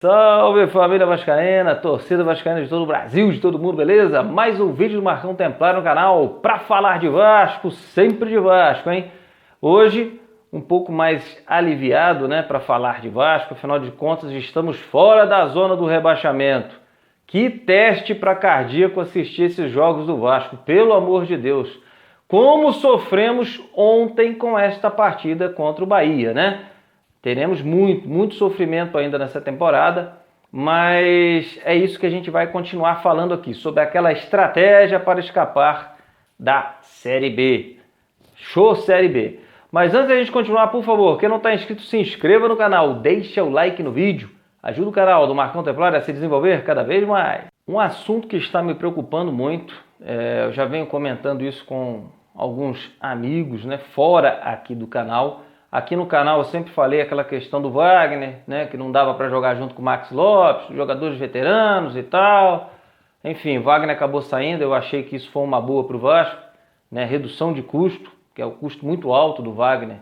Salve família vascaína, torcida vascaína de todo o Brasil, de todo mundo, beleza? Mais um vídeo do Marcão Templário no canal para falar de Vasco, sempre de Vasco, hein? Hoje um pouco mais aliviado, né, para falar de Vasco, afinal de contas estamos fora da zona do rebaixamento. Que teste para cardíaco assistir esses jogos do Vasco, pelo amor de Deus. Como sofremos ontem com esta partida contra o Bahia, né? Teremos muito sofrimento ainda nessa temporada, mas é isso que a gente vai continuar falando aqui, sobre aquela estratégia para escapar da Série B. Show Série B. Mas antes da gente continuar, por favor, quem não está inscrito, se inscreva no canal, deixa o like no vídeo, ajuda o canal do Marcão Templário a se desenvolver cada vez mais. Um assunto que está me preocupando muito, eu já venho comentando isso com alguns amigos, né, fora aqui do canal. Aqui no canal eu sempre falei aquela questão do Wagner, né, que não dava para jogar junto com o Max Lopes, jogadores veteranos e tal. Enfim, Wagner acabou saindo, eu achei que isso foi uma boa para o Vasco, né, redução de custo, que é o custo muito alto do Wagner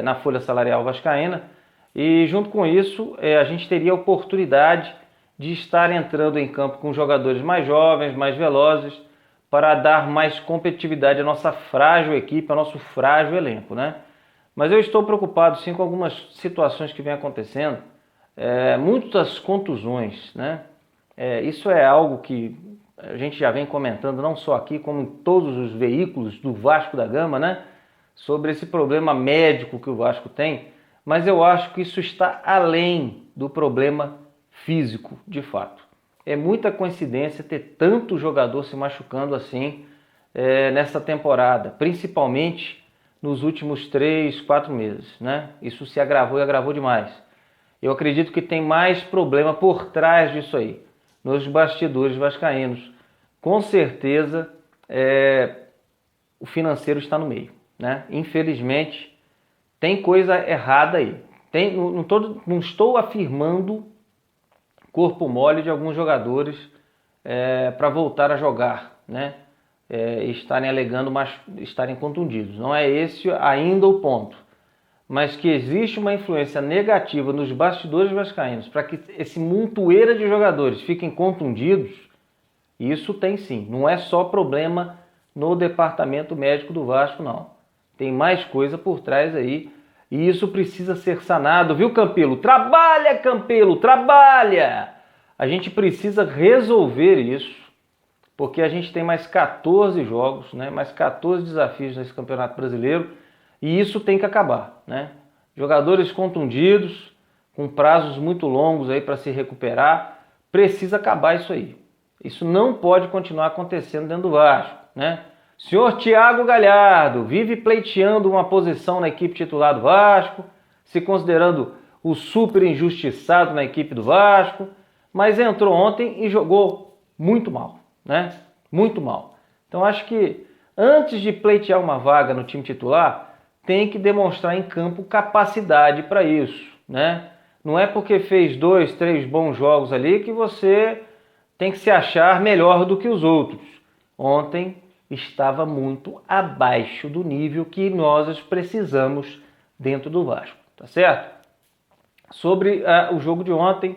na folha salarial vascaína. E junto com isso, a gente teria a oportunidade de estar entrando em campo com jogadores mais jovens, mais velozes, para dar mais competitividade à nossa frágil equipe, ao nosso frágil elenco, né? Mas eu estou preocupado sim com algumas situações que vem acontecendo, muitas contusões, né? Isso é algo que a gente já vem comentando não só aqui, como em todos os veículos do Vasco da Gama, né? Sobre esse problema médico que o Vasco tem, mas eu acho que isso está além do problema físico, de fato. É muita coincidência ter tanto jogador se machucando assim nessa temporada, principalmente nos últimos 3, 4 meses, né? Isso se agravou e agravou demais. Eu acredito que tem mais problema por trás disso aí, nos bastidores vascaínos. Com certeza, o financeiro está no meio, né? Infelizmente, tem coisa errada aí. Não estou afirmando corpo mole de alguns jogadores para voltar a jogar, né? Estarem alegando estarem contundidos. Não é esse ainda o ponto. Mas que existe uma influência negativa nos bastidores vascaínos para que esse montoeira de jogadores fiquem contundidos, isso tem sim. Não é só problema no departamento médico do Vasco, não. Tem mais coisa por trás aí e isso precisa ser sanado, viu, Campelo? Trabalha, Campelo, trabalha! A gente precisa resolver isso, porque a gente tem mais 14 jogos, né? Mais 14 desafios nesse Campeonato Brasileiro, e isso tem que acabar, né? Jogadores contundidos, com prazos muito longos aí para se recuperar, precisa acabar isso aí. Isso não pode continuar acontecendo dentro do Vasco, né? Senhor Thiago Galhardo vive pleiteando uma posição na equipe titular do Vasco, se considerando o super injustiçado na equipe do Vasco, mas entrou ontem e jogou muito mal, né? Muito mal. Então acho que antes de pleitear uma vaga no time titular, tem que demonstrar em campo capacidade para isso, né? Não é porque fez 2, 3 bons jogos ali que você tem que se achar melhor do que os outros. Ontem estava muito abaixo do nível que nós precisamos dentro do Vasco, tá certo? Sobre o jogo de ontem,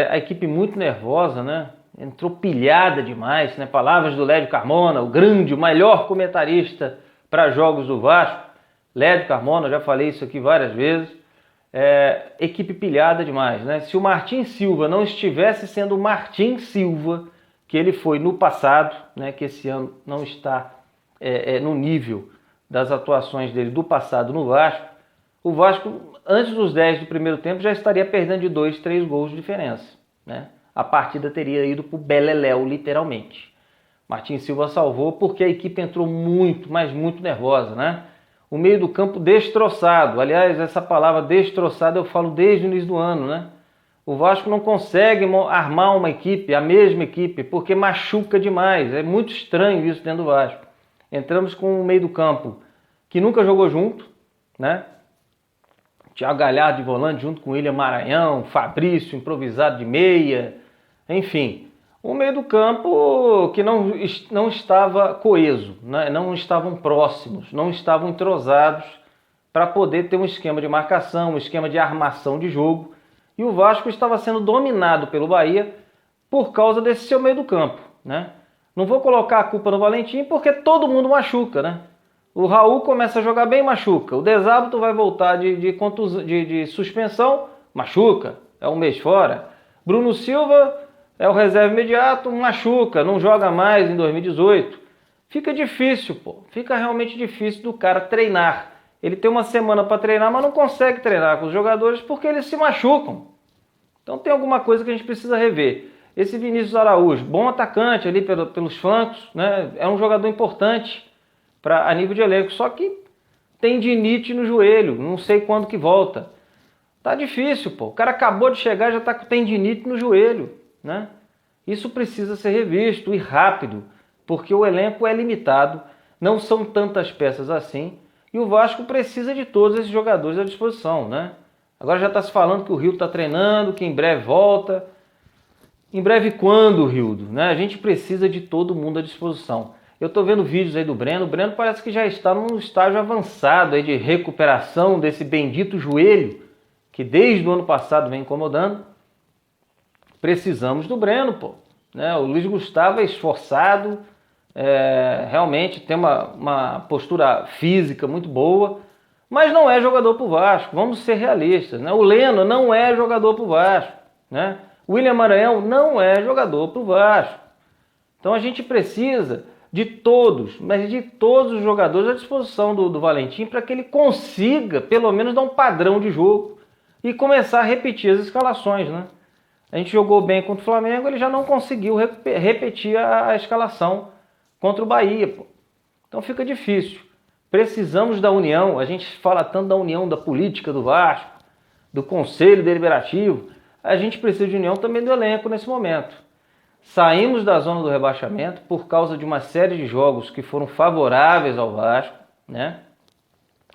a equipe muito nervosa, né? Entrou pilhada demais, né? Palavras do Lédio Carmona, o grande, o melhor comentarista para jogos do Vasco. Lédio Carmona, já falei isso aqui várias vezes. Equipe pilhada demais, né? Se o Martin Silva não estivesse sendo o Martin Silva que ele foi no passado, né? Que esse ano não está no nível das atuações dele do passado no Vasco, o Vasco, antes dos 10 do primeiro tempo, já estaria perdendo de 2, 3 gols de diferença, né? A partida teria ido para o beleléu, literalmente. Martin Silva salvou porque a equipe entrou muito, mas muito nervosa, né? O meio do campo destroçado. Aliás, essa palavra destroçado eu falo desde o início do ano, né? O Vasco não consegue armar uma equipe, a mesma equipe, porque machuca demais. É muito estranho isso dentro do Vasco. Entramos com um meio do campo que nunca jogou junto, né? Thiago Galhardo de volante junto com William Maranhão, Fabrício improvisado de meia, enfim. Um meio do campo que não estava coeso, né? Não estavam próximos, não estavam entrosados para poder ter um esquema de marcação, um esquema de armação de jogo. E E o Vasco estava sendo dominado pelo Bahia por causa desse seu meio do campo, né? Não vou colocar a culpa no Valentim porque todo mundo machuca, né? O Raul começa a jogar bem, machuca. O Desábito vai voltar de suspensão, machuca. É um mês fora. Bruno Silva é o reserva imediato, machuca, não joga mais em 2018. Fica difícil, pô. Fica realmente difícil do cara treinar. Ele tem uma semana para treinar, mas não consegue treinar com os jogadores porque eles se machucam. Então tem alguma coisa que a gente precisa rever. Esse Vinícius Araújo, bom atacante ali pelos flancos, né? É um jogador importante a nível de elenco, só que tem tendinite no joelho, não sei quando que volta. Tá difícil, pô. O cara acabou de chegar e já tá com tendinite no joelho, né? Isso precisa ser revisto e rápido, porque o elenco é limitado, não são tantas peças assim, e o Vasco precisa de todos esses jogadores à disposição, né? Agora já está se falando que o Rio está treinando, que em breve volta. Em breve quando, Rildo? Né? A gente precisa de todo mundo à disposição. Eu estou vendo vídeos aí do Breno. O Breno parece que já está num estágio avançado aí de recuperação desse bendito joelho que desde o ano passado vem incomodando. Precisamos do Breno, pô. Né? O Luiz Gustavo é esforçado, realmente tem uma postura física muito boa, mas não é jogador para o Vasco. Vamos ser realistas, né? O Leno não é jogador para o Vasco, né? O William Maranhão não é jogador para o Vasco. Então a gente precisa de todos, mas de todos os jogadores à disposição do Valentim para que ele consiga pelo menos dar um padrão de jogo e começar a repetir as escalações, né? A gente jogou bem contra o Flamengo, ele já não conseguiu repetir a escalação contra o Bahia, pô. Então fica difícil. Precisamos da união, a gente fala tanto da união da política do Vasco, do Conselho Deliberativo, a gente precisa de união também do elenco nesse momento. Saímos da zona do rebaixamento por causa de uma série de jogos que foram favoráveis ao Vasco, né?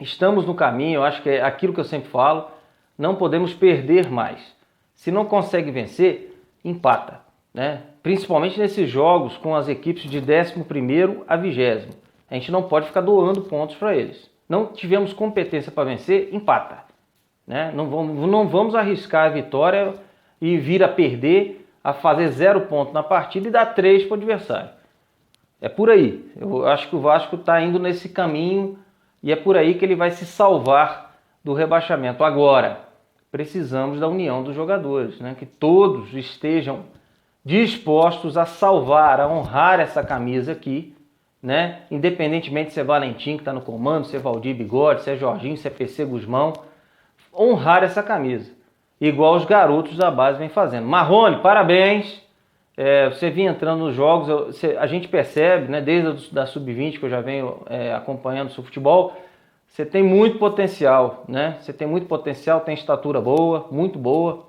Estamos no caminho, eu acho que é aquilo que eu sempre falo, não podemos perder mais. Se não consegue vencer, empata, né? Principalmente nesses jogos com as equipes de 11º a 20º. A gente não pode ficar doando pontos para eles. Não tivemos competência para vencer, empata. Né? Não vamos arriscar a vitória e vir a perder, a fazer 0 ponto na partida e dar 3 para o adversário. É por aí. Eu acho que o Vasco está indo nesse caminho e é por aí que ele vai se salvar do rebaixamento. Agora, precisamos da união dos jogadores, né? Que todos estejam dispostos a salvar, a honrar essa camisa aqui, né? Independentemente se é Valentim que está no comando, se é Valdir Bigode, se é Jorginho, se é PC Guzmão, honrar essa camisa, igual os garotos da base vêm fazendo. Marrone, parabéns, você vinha entrando nos jogos, a gente percebe, né, desde a Sub-20 que eu já venho acompanhando o seu futebol, você tem muito potencial, né? Você tem muito potencial, tem estatura boa, muito boa,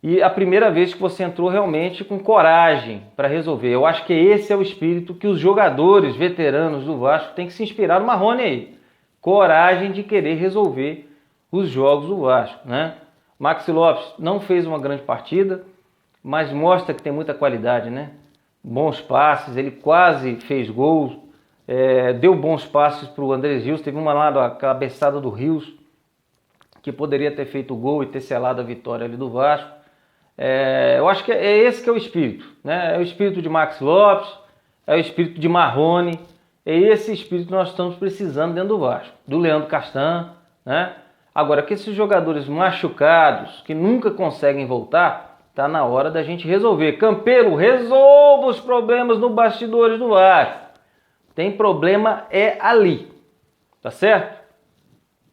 e a primeira vez que você entrou realmente com coragem para resolver. Eu acho que esse é o espírito que os jogadores veteranos do Vasco têm que se inspirar no Marrone aí. Coragem de querer resolver os jogos do Vasco, né? Maxi Lopes não fez uma grande partida, mas mostra que tem muita qualidade, né? Bons passes, ele quase fez gols, deu bons passes para o Andrés Rios, teve uma lá da cabeçada do Rios, que poderia ter feito o gol e ter selado a vitória ali do Vasco. Eu acho que é esse que é o espírito, né? É o espírito de Maxi Lopes, é o espírito de Marrone, é esse espírito que nós estamos precisando dentro do Vasco, do Leandro Castan, né? Agora, que esses jogadores machucados, que nunca conseguem voltar, tá na hora da gente resolver. Campelo, resolva os problemas no bastidores do Vasco. Tem problema ali, tá certo?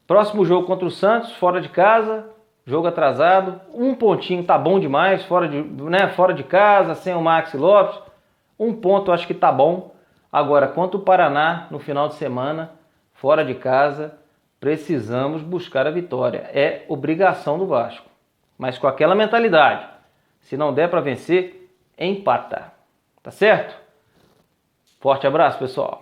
Próximo jogo contra o Santos, fora de casa, jogo atrasado, 1 pontinho tá bom demais, fora de casa, sem o Maxi Lopes, 1 ponto acho que tá bom. Agora, contra o Paraná, no final de semana, fora de casa, precisamos buscar a vitória. É obrigação do Vasco. Mas com aquela mentalidade. Se não der para vencer, empata. Tá certo? Forte abraço, pessoal.